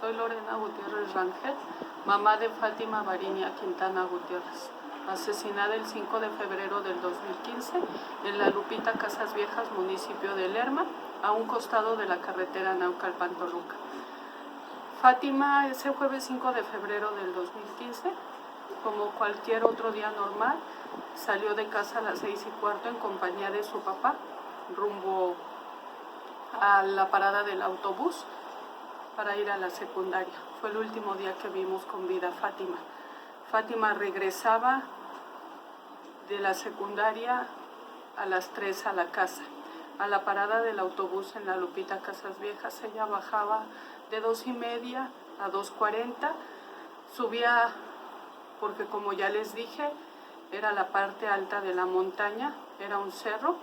Soy Lorena Gutiérrez Rangel, mamá de Fátima Varinia Quintana Gutiérrez, asesinada el 5 de febrero del 2015 en La Lupita, Casas Viejas, municipio de Lerma, a un costado de la carretera Naucalpan-Toluca. Fátima, ese jueves 5 de febrero del 2015, como cualquier otro día normal, salió de casa a las 6:15 en compañía de su papá, rumbo a la parada del autobús para ir a la secundaria. Fue el último día que vimos con vida a Fátima. Fátima regresaba de la secundaria a las 3 a la casa. A la parada del autobús en La Lupita, Casas Viejas, ella bajaba de 2:30 a 2:40, subía, porque como ya les dije, era la parte alta de la montaña, era un cerro,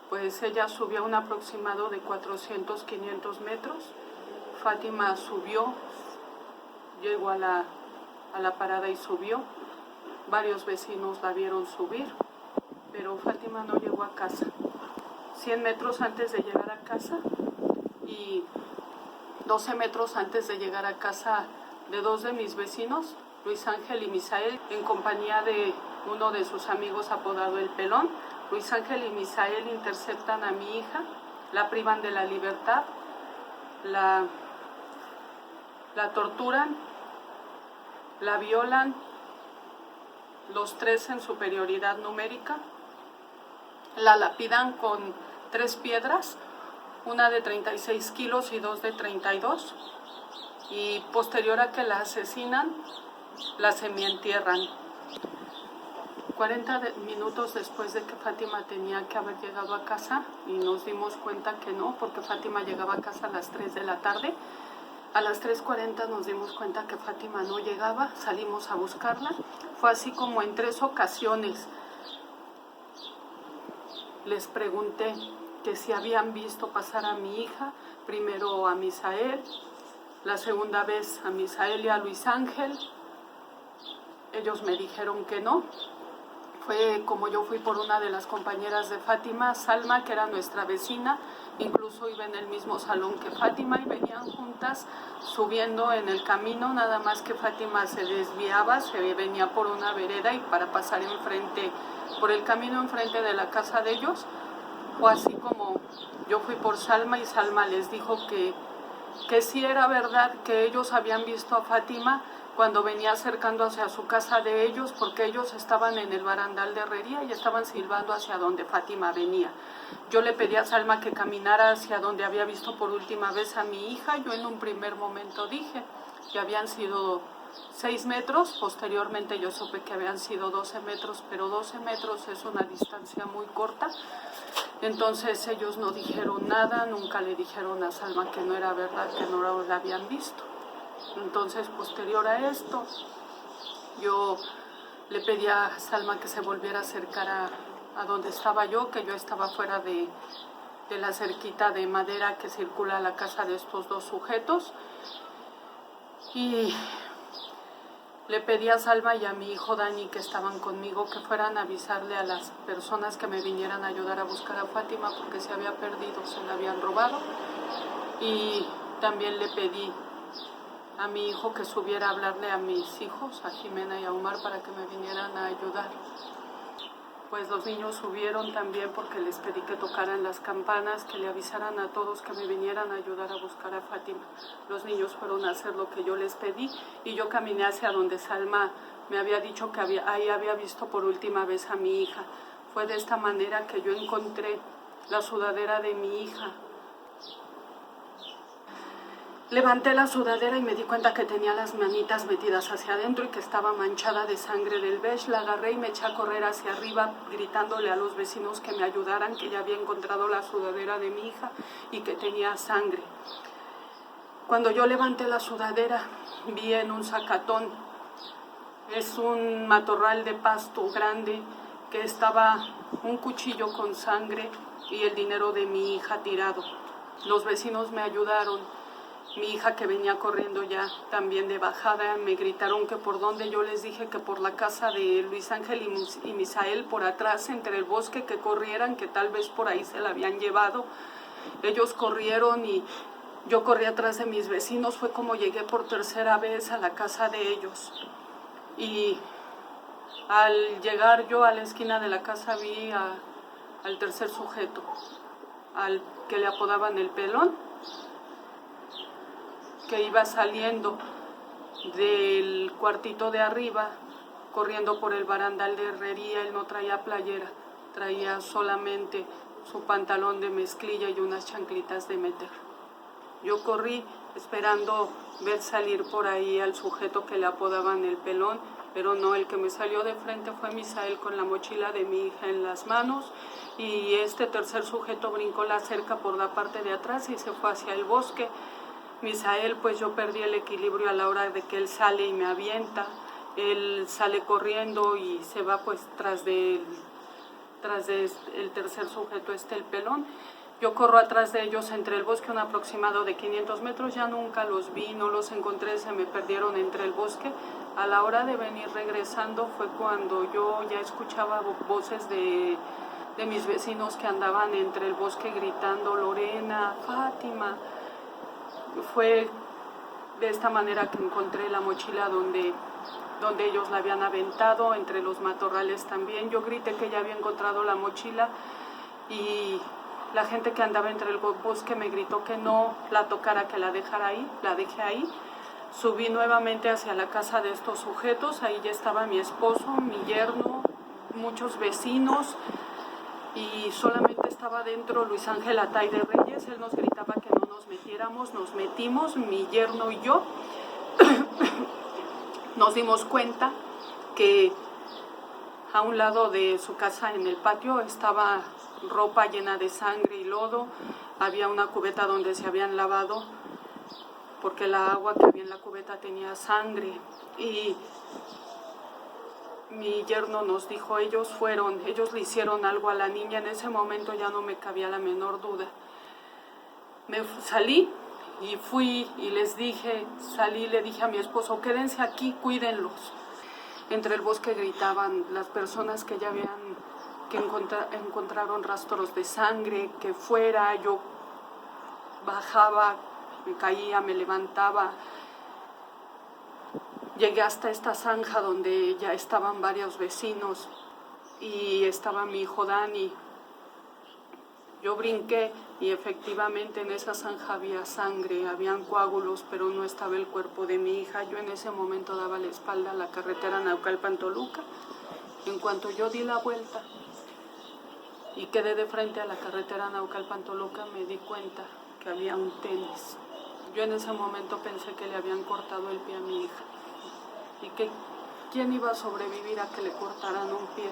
pues ella subía un aproximado de 400, 500 metros. Fátima subió, llegó a la parada y subió. Varios vecinos la vieron subir, pero Fátima no llegó a casa. 100 metros antes de llegar a casa y 12 metros antes de llegar a casa de dos de mis vecinos, Luis Ángel y Misael, en compañía de uno de sus amigos apodado El Pelón. Luis Ángel y Misael interceptan a mi hija, la privan de la libertad, la torturan, la violan, los tres en superioridad numérica, la lapidan con 3 piedras, una de 36 kilos y 2 de 32, y posterior a que la asesinan, la semientierran. 40 minutos después de que Fátima tenía que haber llegado a casa, y nos dimos cuenta que no, porque Fátima llegaba a casa a las 3 de la tarde, a las 3:40 nos dimos cuenta que Fátima no llegaba, salimos a buscarla. Fue así como en 3 ocasiones les pregunté que si habían visto pasar a mi hija, primero a Misael, la segunda vez a Misael y a Luis Ángel. Ellos me dijeron que no. Fue como yo fui por una de las compañeras de Fátima, Salma, que era nuestra vecina, incluso iba en el mismo salón que Fátima y venían juntas subiendo en el camino, nada más que Fátima se desviaba, se venía por una vereda y para pasar enfrente, por el camino enfrente de la casa de ellos. O así como yo fui por Salma y Salma les dijo que sí era verdad que ellos habían visto a Fátima cuando venía acercando hacia su casa de ellos, porque ellos estaban en el barandal de herrería y estaban silbando hacia donde Fátima venía. Yo le pedí a Salma que caminara hacia donde había visto por última vez a mi hija. Yo en un primer momento dije que habían sido 6 metros, posteriormente yo supe que habían sido 12 metros, pero 12 metros es una distancia muy corta. Entonces ellos no dijeron nada, nunca le dijeron a Salma que no era verdad, que no la habían visto. Entonces, posterior a esto, yo le pedí a Salma que se volviera a acercar a donde estaba yo, que yo estaba fuera de la cerquita de madera que circula a la casa de estos dos sujetos. Y le pedí a Salma y a mi hijo Dani, que estaban conmigo, que fueran a avisarle a las personas que me vinieran a ayudar a buscar a Fátima porque se había perdido, se la habían robado. Y también le pedí a mi hijo que subiera a hablarle a mis hijos, a Jimena y a Omar, para que me vinieran a ayudar. Pues los niños subieron también porque les pedí que tocaran las campanas, que le avisaran a todos que me vinieran a ayudar a buscar a Fátima. Los niños fueron a hacer lo que yo les pedí y yo caminé hacia donde Salma me había dicho que ahí había visto por última vez a mi hija. Fue de esta manera que yo encontré la sudadera de mi hija. Levanté la sudadera y me di cuenta que tenía las manitas metidas hacia adentro y que estaba manchada de sangre del beige. La agarré y me eché a correr hacia arriba gritándole a los vecinos que me ayudaran, que ya había encontrado la sudadera de mi hija y que tenía sangre. Cuando yo levanté la sudadera, vi en un zacatón, es un matorral de pasto grande, que estaba un cuchillo con sangre y el dinero de mi hija tirado. Los vecinos me ayudaron. Mi hija, que venía corriendo ya también de bajada, me gritaron que por dónde. Yo les dije que por la casa de Luis Ángel y Misael, por atrás, entre el bosque, que corrieran, que tal vez por ahí se la habían llevado. Ellos corrieron y Yo corrí atrás de mis vecinos, fue como llegué por tercera vez a la casa de ellos. Y al llegar yo a la esquina de la casa vi al tercer sujeto, al que le apodaban el pelón, que iba saliendo del cuartito de arriba, corriendo por el barandal de herrería. Él no traía playera, traía solamente su pantalón de mezclilla y unas chanclitas de meter. Yo corrí esperando ver salir por ahí al sujeto que le apodaban el pelón, pero no, el que me salió de frente fue Misael con la mochila de mi hija en las manos, y este tercer sujeto brincó la cerca por la parte de atrás y se fue hacia el bosque. Misael, pues yo perdí el equilibrio a la hora de que él sale y me avienta. Él sale corriendo y se va pues tras de el tercer sujeto, el pelón. Yo corro atrás de ellos entre el bosque, un aproximado de 500 metros, ya nunca los vi, no los encontré, se me perdieron entre el bosque. A la hora de venir regresando fue cuando yo ya escuchaba voces de mis vecinos que andaban entre el bosque gritando: Lorena, Fátima. Fue de esta manera que encontré la mochila donde ellos la habían aventado, entre los matorrales también. Yo grité que ya había encontrado la mochila y la gente que andaba entre el bosque me gritó que no la tocara, que la dejara ahí, la dejé ahí. Subí nuevamente hacia la casa de estos sujetos, ahí ya estaba mi esposo, mi yerno, muchos vecinos, y solamente estaba dentro Luis Ángel Atay de Reyes. Él nos gritaba que no nos metiéramos, nos metimos, mi yerno y yo. Nos dimos cuenta que a un lado de su casa en el patio estaba ropa llena de sangre y lodo, había una cubeta donde se habían lavado porque la agua que había en la cubeta tenía sangre, y mi yerno nos dijo: ellos le hicieron algo a la niña. En ese momento ya no me cabía la menor duda. Me salí y fui y le dije a mi esposo: quédense aquí, cuídenlos. Entre el bosque gritaban las personas que ya encontraron rastros de sangre, que fuera. Yo bajaba, me caía, me levantaba. Llegué hasta esta zanja donde ya estaban varios vecinos y estaba mi hijo Dani. Yo brinqué y efectivamente en esa zanja había sangre, habían coágulos, pero no estaba el cuerpo de mi hija. Yo en ese momento daba la espalda a la carretera Naucalpan-Toluca. En cuanto yo di la vuelta y quedé de frente a la carretera Naucalpan-Toluca, me di cuenta que había un tenis. Yo en ese momento pensé que le habían cortado el pie a mi hija y que quién iba a sobrevivir a que le cortaran un pie.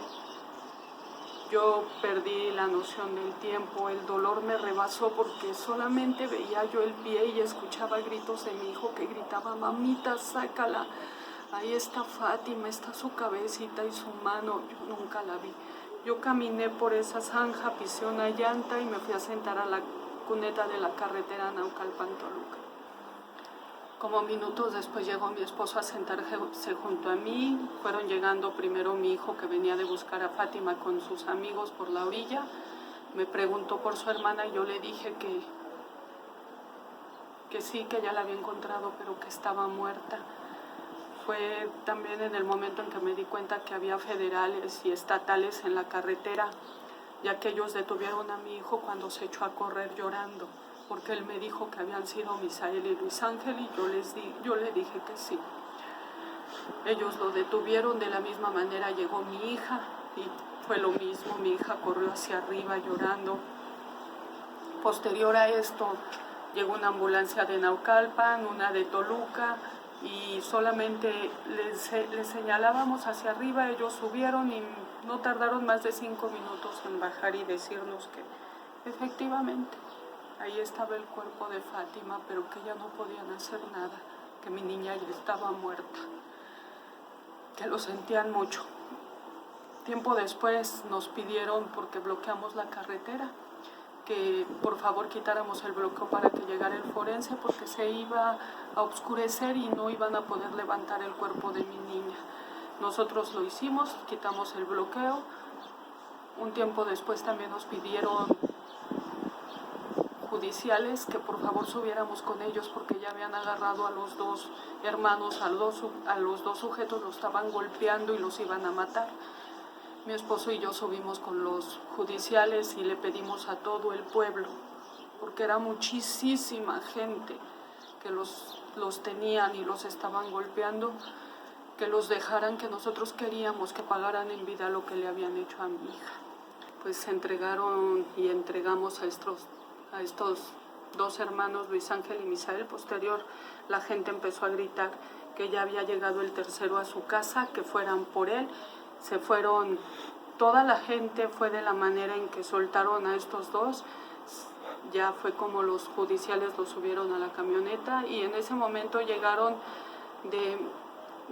Yo perdí la noción del tiempo, el dolor me rebasó porque solamente veía yo el pie y escuchaba gritos de mi hijo que gritaba: mamita, sácala, ahí está Fátima, está su cabecita y su mano. Yo nunca la vi. Yo caminé por esa zanja, pisé una llanta y me fui a sentar a la cuneta de la carretera Naucalpan-Toluca. Como minutos después llegó mi esposo a sentarse junto a mí. Fueron llegando primero mi hijo, que venía de buscar a Fátima con sus amigos por la orilla. Me preguntó por su hermana y yo le dije que sí, que ya la había encontrado, pero que estaba muerta. Fue también en el momento en que me di cuenta que había federales y estatales en la carretera, ya que ellos detuvieron a mi hijo cuando se echó a correr llorando, porque él me dijo que habían sido Misael y Luis Ángel, y yo le dije que sí. Ellos lo detuvieron. De la misma manera llegó mi hija y fue lo mismo, mi hija corrió hacia arriba llorando. Posterior a esto llegó una ambulancia de Naucalpan, una de Toluca, y solamente les señalábamos hacia arriba. Ellos subieron y no tardaron más de 5 minutos en bajar y decirnos que efectivamente ahí estaba el cuerpo de Fátima, pero que ya no podían hacer nada, que mi niña ya estaba muerta, que lo sentían mucho. Tiempo después nos pidieron, porque bloqueamos la carretera, que por favor quitáramos el bloqueo para que llegara el forense, porque se iba a oscurecer y no iban a poder levantar el cuerpo de mi niña. Nosotros lo hicimos, quitamos el bloqueo. Un tiempo después también nos pidieron judiciales que por favor subiéramos con ellos porque ya habían agarrado a los dos hermanos, a los dos sujetos, los estaban golpeando y los iban a matar. Mi esposo y yo subimos con los judiciales y le pedimos a todo el pueblo, porque era muchísima gente que los tenían y los estaban golpeando, que los dejaran, que nosotros queríamos que pagaran en vida lo que le habían hecho a mi hija. Pues se entregaron y entregamos a estos dos hermanos, Luis Ángel y Misael. Posterior, la gente empezó a gritar que ya había llegado el tercero a su casa, que fueran por él. Se fueron, toda la gente fue de la manera en que soltaron a estos dos. Ya fue como los judiciales los subieron a la camioneta y en ese momento llegaron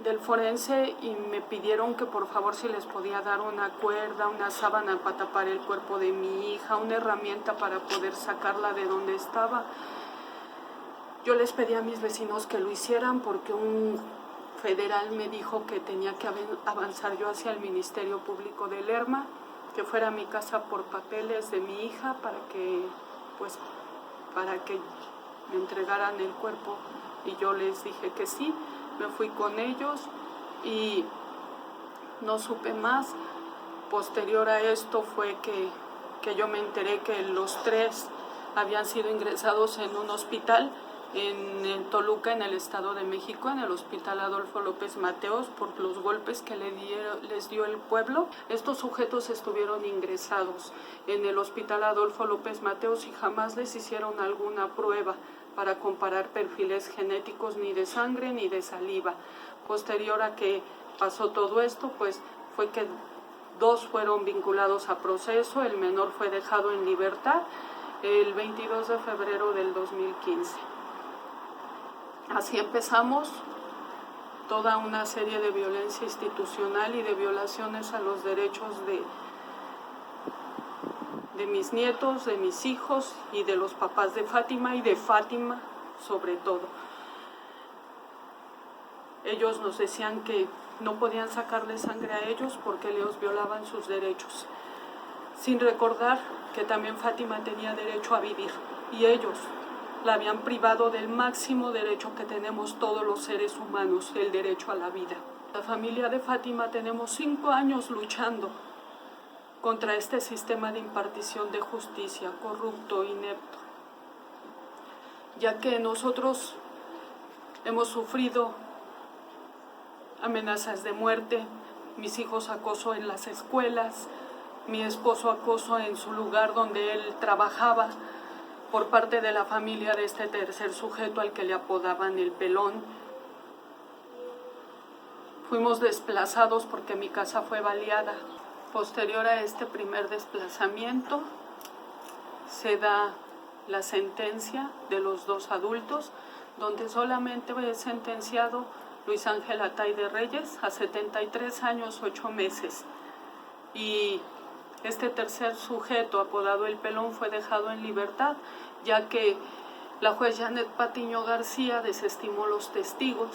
del forense y me pidieron que por favor si les podía dar una cuerda, una sábana para tapar el cuerpo de mi hija, una herramienta para poder sacarla de donde estaba. Yo les pedí a mis vecinos que lo hicieran porque un federal me dijo que tenía que avanzar yo hacia el Ministerio Público de Lerma, que fuera a mi casa por papeles de mi hija para que me entregaran el cuerpo, y yo les dije que sí. Me fui con ellos y no supe más. Posterior a esto fue que yo me enteré que los tres habían sido ingresados en un hospital en Toluca, en el Estado de México, en el Hospital Adolfo López Mateos, por los golpes que les dio el pueblo. Estos sujetos estuvieron ingresados en el Hospital Adolfo López Mateos y jamás les hicieron alguna prueba para comparar perfiles genéticos, ni de sangre ni de saliva. Posterior a que pasó todo esto, pues fue que dos fueron vinculados a proceso, el menor fue dejado en libertad el 22 de febrero del 2015. Así empezamos toda una serie de violencia institucional y de violaciones a los derechos de mis nietos, de mis hijos y de los papás de Fátima y de Fátima sobre todo. Ellos nos decían que no podían sacarle sangre a ellos porque les violaban sus derechos, sin recordar que también Fátima tenía derecho a vivir y ellos la habían privado del máximo derecho que tenemos todos los seres humanos, el derecho a la vida. La familia de Fátima tenemos 5 años luchando contra este sistema de impartición de justicia corrupto, inepto, ya que nosotros hemos sufrido amenazas de muerte, mis hijos acoso en las escuelas, mi esposo acoso en su lugar donde él trabajaba por parte de la familia de este tercer sujeto al que le apodaban el pelón. Fuimos desplazados porque mi casa fue baleada. Posterior a este primer desplazamiento se da la sentencia de los dos adultos, donde solamente es sentenciado Luis Ángel Atay de Reyes a 73 años, 8 meses. Y este tercer sujeto, apodado El Pelón, fue dejado en libertad, ya que la juez Janet Patiño García desestimó los testigos,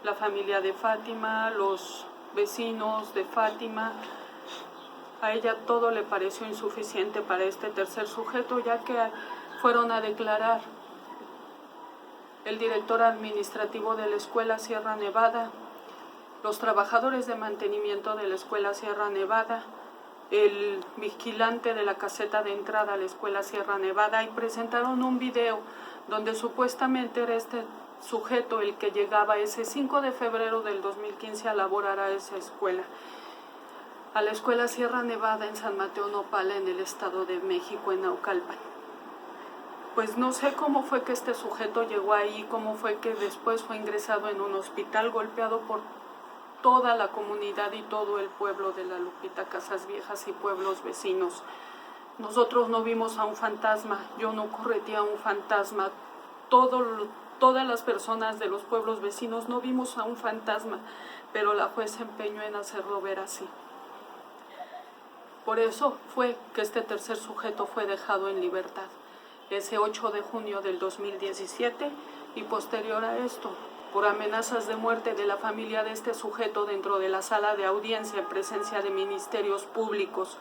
la familia de Fátima, los vecinos de Fátima. A ella todo le pareció insuficiente para este tercer sujeto, ya que fueron a declarar el director administrativo de la Escuela Sierra Nevada, los trabajadores de mantenimiento de la Escuela Sierra Nevada, el vigilante de la caseta de entrada a la Escuela Sierra Nevada, y presentaron un video donde supuestamente era este sujeto el que llegaba ese 5 de febrero del 2015 a laborar a esa escuela, a la Escuela Sierra Nevada en San Mateo Nopala, en el Estado de México, en Naucalpan. Pues no sé cómo fue que este sujeto llegó ahí, cómo fue que después fue ingresado en un hospital, golpeado por toda la comunidad y todo el pueblo de La Lupita, Casas Viejas y pueblos vecinos. Nosotros no vimos a un fantasma, yo no correteé a un fantasma, todas las personas de los pueblos vecinos no vimos a un fantasma, pero la juez se empeñó en hacerlo ver así. Por eso fue que este tercer sujeto fue dejado en libertad ese 8 de junio del 2017, y posterior a esto por amenazas de muerte de la familia de este sujeto dentro de la sala de audiencia en presencia de ministerios públicos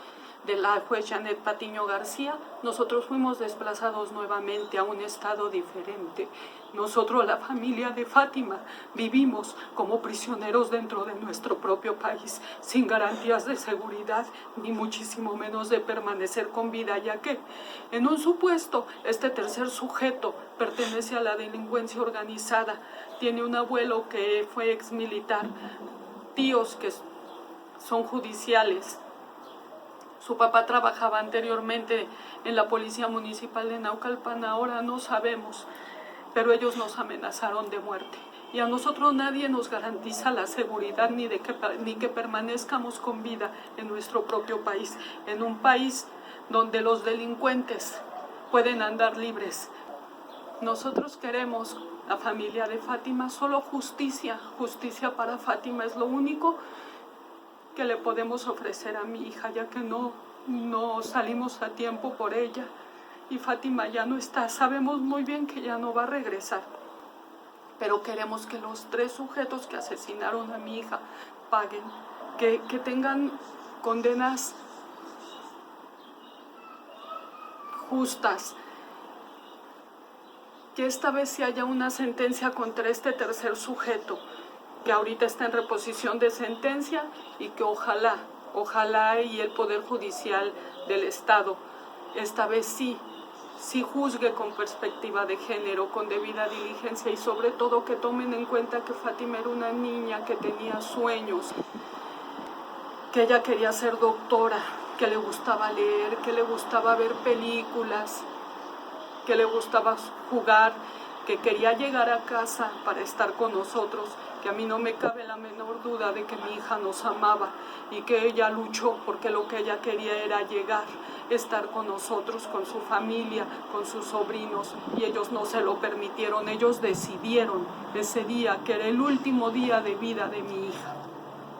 de la juez Janet Patiño García, nosotros fuimos desplazados nuevamente a un estado diferente. Nosotros, la familia de Fátima, vivimos como prisioneros dentro de nuestro propio país, sin garantías de seguridad, ni muchísimo menos de permanecer con vida, ya que, en un supuesto, este tercer sujeto pertenece a la delincuencia organizada, tiene un abuelo que fue exmilitar, tíos que son judiciales. Su papá trabajaba anteriormente en la Policía Municipal de Naucalpan, ahora no sabemos, pero ellos nos amenazaron de muerte. Y a nosotros nadie nos garantiza la seguridad ni que permanezcamos con vida en nuestro propio país, en un país donde los delincuentes pueden andar libres. Nosotros queremos, la familia de Fátima, solo justicia, justicia para Fátima es lo único que le podemos ofrecer a mi hija, ya que no salimos a tiempo por ella y Fátima ya no está. Sabemos muy bien que ya no va a regresar, pero queremos que los 3 sujetos que asesinaron a mi hija paguen, que tengan condenas justas, que esta vez sí haya una sentencia contra este tercer sujeto, que ahorita está en reposición de sentencia y que ojalá y el Poder Judicial del Estado esta vez sí juzgue con perspectiva de género, con debida diligencia y sobre todo que tomen en cuenta que Fátima era una niña que tenía sueños, que ella quería ser doctora, que le gustaba leer, que le gustaba ver películas, que le gustaba jugar, que quería llegar a casa para estar con nosotros, que a mí no me cabe la menor duda de que mi hija nos amaba y que ella luchó porque lo que ella quería era llegar, estar con nosotros, con su familia, con sus sobrinos, y ellos no se lo permitieron. Ellos decidieron ese día que era el último día de vida de mi hija.